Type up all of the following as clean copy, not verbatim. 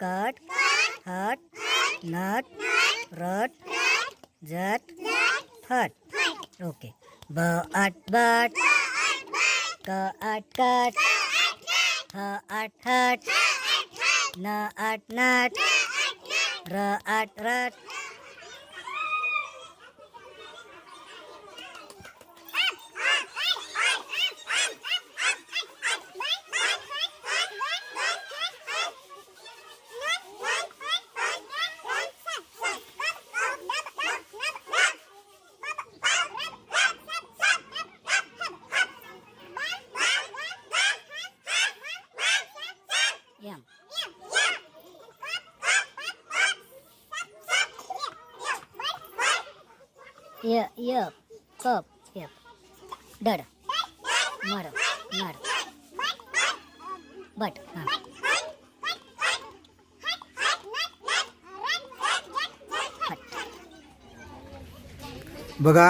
Cut हट nut रट जट फट. Okay. ब आट बट क आट कट ह आट हट न आट नट र आट रट. Yum. Cup, yep. Dad, mud, nut, but, बघा,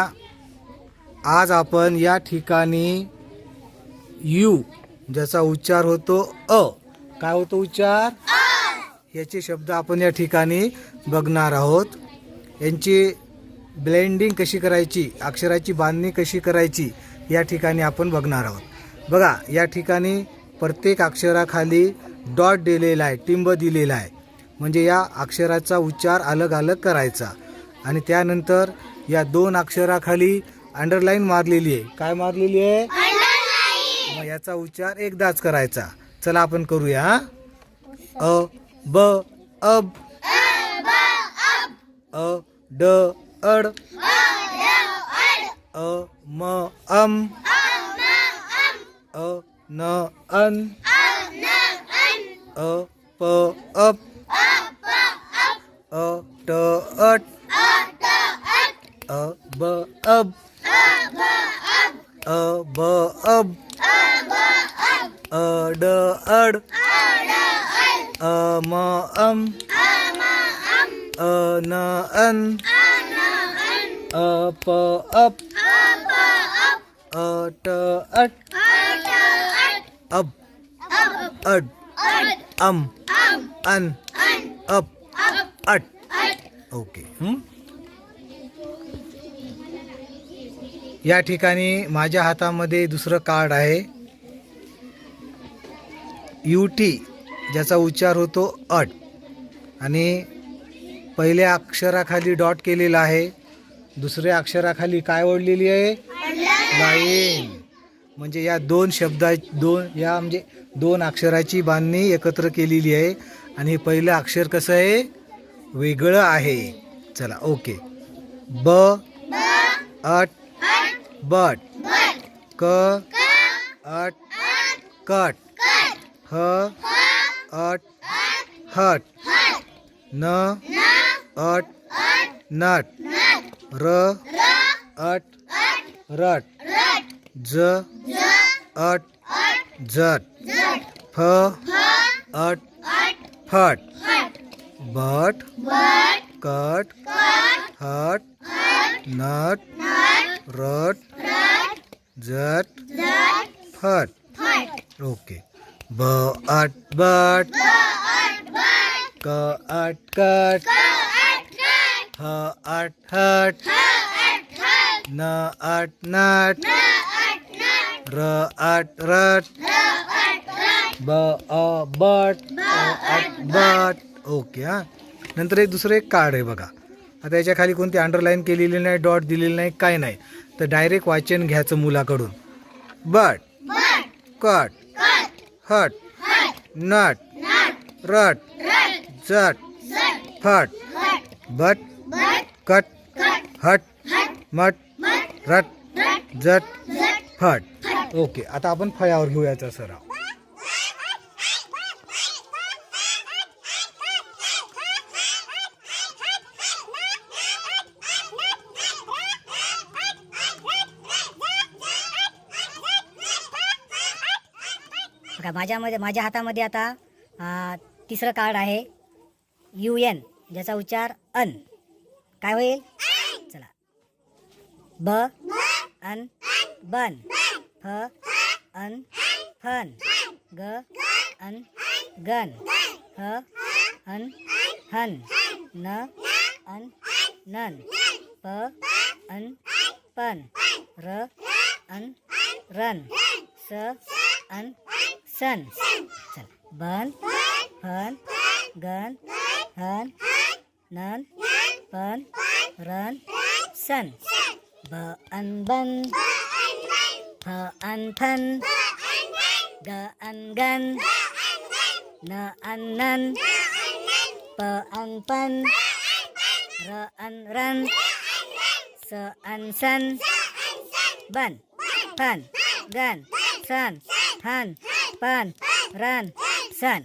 आज आपण या ठिकाणी यू ज्याचा उच्चार होतो अ, काय होतो उच्चार, याचे शब्द आपण या ठिकाणी बघणार आहोत. यांची ब्लेंडिंग कशी करायची, अक्षराची बांधणी कशी करायची या ठिकाणी आपण बघणार आहोत. बघा, या ठिकाणी प्रत्येक अक्षराखाली डॉट दिलेला आहे, टिंब दिलेला आहे. म्हणजे या अक्षराचा उच्चार अलग अलग करायचा. आणि त्यानंतर या दोन अक्षराखाली अंडरलाईन मारलेली आहे. काय मारलेली आहे, मग याचा उच्चार एकदाच करायचा. चला आपण करूया. अ ब अब अ ड अड अ म अम अ न अन अ प अप अ ट अट अ ब अब अ ब अब अ ड अड अ म अम अ न अन अ प अप अ ट अट अब अड अम अन अप अट. ओके. या ठिकाणी माझ्या हातामध्ये दुसरं कार्ड आहे, यूटी ज्याचा उच्चार होतो अट. आणि पहिल्या अक्षराखाली डॉट केलेला आहे, दुसऱ्या अक्षराखाली काय ओढलेली आहे, लाईन. म्हणजे या दोन म्हणजे दोन अक्षराची बांधणी एकत्र केलेली आहे. आणि पहिलं अक्षर कसं आहे, वेगळं आहे. चला, ओके. ब अट बट क अट कट ह अट हट न अट नट र अट रट ज अट जट फ अट फट बट कट हट नट रट जट फट. ओके. ब अट बट क अट कट ह अट हट न अट नट र अट रट ब अ बट अट बट. ओके. नंतर एक दुसरं एक कार्ड आहे बघा. आता याच्या खाली कोणती अंडरलाईन केलेली नाही, डॉट दिलेली नाही, काय नाही. तर डायरेक्ट वाचन घ्यायचं मुलाकडून. बट कट हट नट रट जट फट बट कट हट मट रट जट फट. ओके. आता आपण फळ्यावर घेऊ याचा सराव. माझ्या हातामध्ये आता तिसरं कार्ड आहे, UN ज्याचा उच्चार अन. काय होईल, चला. ब अन बन फ अन फन ग अन गन ह अन हन न अन नन प अन पन र अन रन स अन सन चल बन फन गन हन नन पन रन सन ब अन बन फ अन फन ग अन गन न अन नन प अन पन र अन रन स अन सन बन फन गन सन हन पन रन सन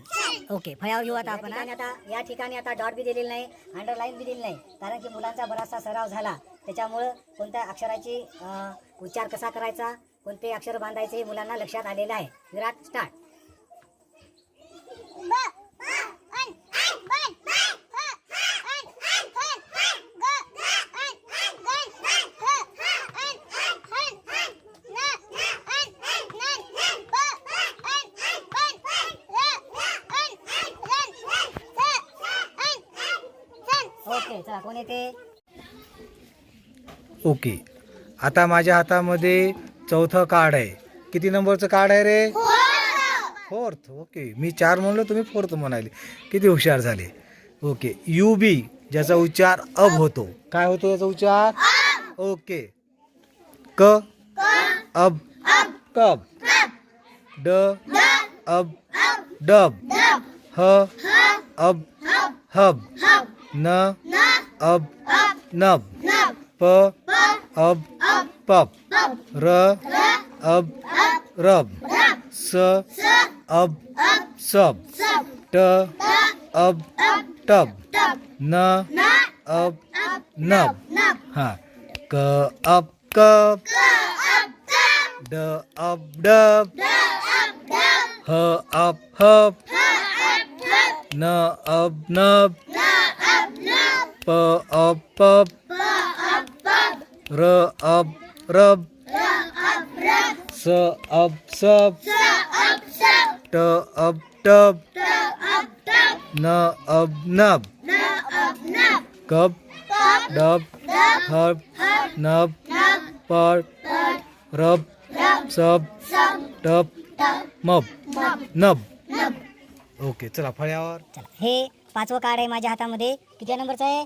ओके फळ्यावर घेऊ आता आपण आता या ठिकाणी आता डॉट बी दिलेली नाही अंडरलाईन बी दिली नाही कारण की मुलांचा बराचसा सराव झाला त्याच्यामुळं कोणत्या अक्षराची उच्चार कसा करायचा कोणते अक्षर बांधायचे हे मुलांना लक्षात आलेलं आहे विराट स्टार्ट ओके चला कोण येते ओके आता माझ्या हातामध्ये चौथं कार्ड आहे किती नंबरचं कार्ड आहे रे फोर्थ ओके मी 4 म्हणलो तुम्ही फोर्थ म्हणाले किती हुशार झाले ओके यू बी ज्याचा उच्चार अब होतो काय होतो याचा उच्चार ओके क अब कब ड अब डब ह अब हब न अब नब प अब पप र अब रब स अब सब ट अब टब न अब नब हाँ क अब कब ड अब डब ह अब हब न अब नब प अब पप र अब रब स अब सब ट अब टब न अब नब कब डब हब नब पर रब सब टब मब नब ओके चला फळ्यावर चला हे 5वं कार्ड आहे माझ्या हातामध्ये किती नंबरचं आहे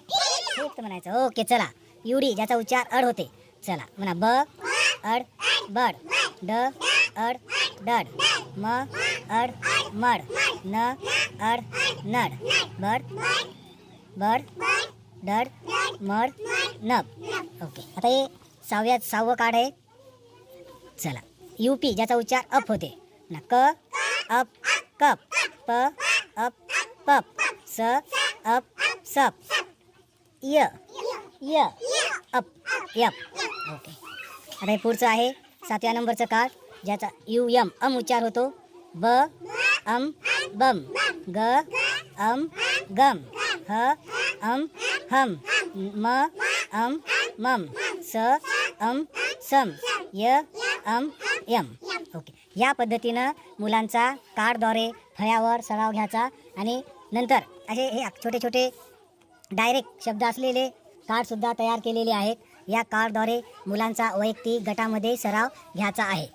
फिफ्थ म्हणायचं ओके चला युडी ज्याचा उच्चार अड होते चला म्हणा ब अड बड ड अड डड म अड मड न अड नड बड बड डड मड नब ओके आता हे 6वं कार्ड आहे चला यूपी ज्याचा उच्चार अप होते ना क अप कप प अप पप स अप सप य य अप यप ओके आता हे पुढचं आहे 7व्या नंबरचं कार्ड ज्याचा यू यम अम उच्चार होतो ब अम बम ग अम गम ह अम हम म अम मम स अम सम य अम यम ओके या पद्धतीनं मुलांचा कार्डद्वारे फळ्यावर सराव घ्यायचा आणि नंतर असे हे छोटे छोटे डायरेक्ट शब्द असलेले कार्डसुद्धा तयार केलेले आहेत या कार्डद्वारे मुलांचा वैयक्तिक गटामध्ये सराव घ्यायचा आहे